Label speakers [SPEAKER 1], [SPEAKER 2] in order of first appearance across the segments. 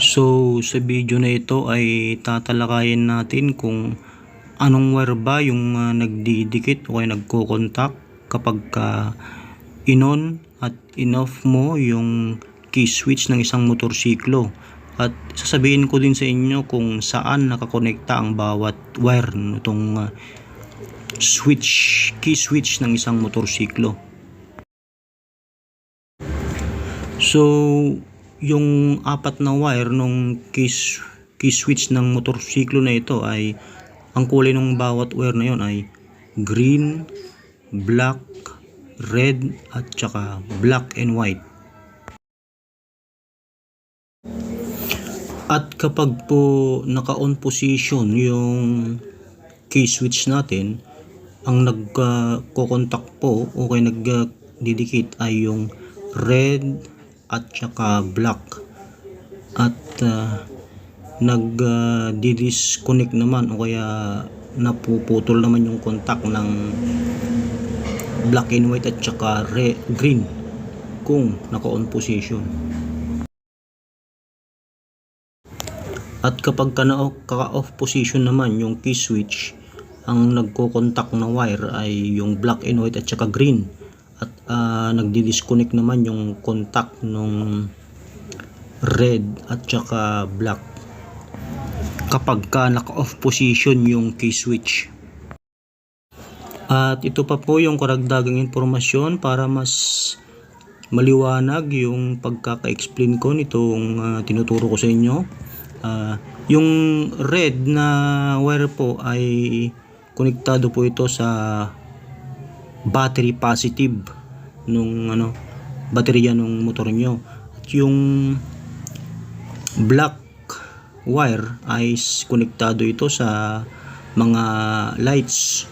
[SPEAKER 1] So sa video na ito ay tatalakayin natin kung anong wire ba yung nagdidikit o kaya nagko-contact kapag in-on at in-off mo yung key switch ng isang motorsiklo. At sasabihin ko din sa inyo kung saan nakakonekta ang bawat wire nitong key switch ng isang motorsiklo. So yung apat na wire nung key switch ng motorsiklo na ito ay ang kulay ng bawat wire na yon ay green, black, red at saka black and white. At kapag po naka-on position yung key switch natin, ang nagko-contact po o kaya nagdidikit ay yung red at saka black. At nagdi-disconnect naman o kaya napuputol naman yung contact ng black and white at saka green kung naka-on position. At kapag naka-off position naman yung key switch, ang nagko-contact na wire ay yung black and white at saka green. At nagdi-disconnect naman yung contact nung red at saka black kapag naka-off position yung key switch. At ito pa po yung karagdagang impormasyon para mas maliwanag yung pagkaka-explain ko nitong tinuturo ko sa inyo. Yung red na wire po ay konektado po ito sa battery positive nung baterya nung motor nyo. At yung black wire ay konektado ito sa mga lights,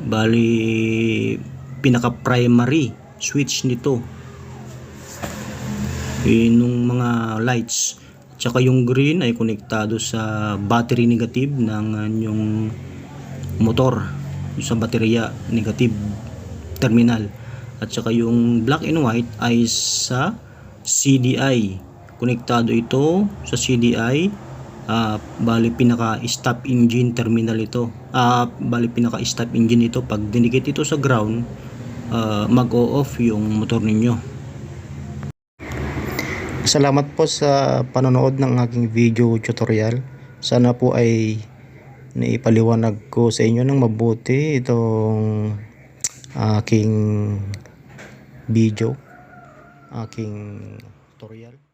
[SPEAKER 1] bali pinaka primary switch nito nung mga lights. Tsaka yung green ay konektado sa battery negative ng yung motor, sa baterya negative terminal. At saka yung black and white ay sa CDI, konektado ito sa CDI, bali pinaka stop engine terminal ito, bali pinaka stop engine ito. Pag dinikit ito sa ground, mag-o-off yung motor ninyo.
[SPEAKER 2] Salamat po sa panonood ng aking video tutorial. Sana po ay naipaliwanag ko sa inyo ng mabuti itong aking video, aking tutorial.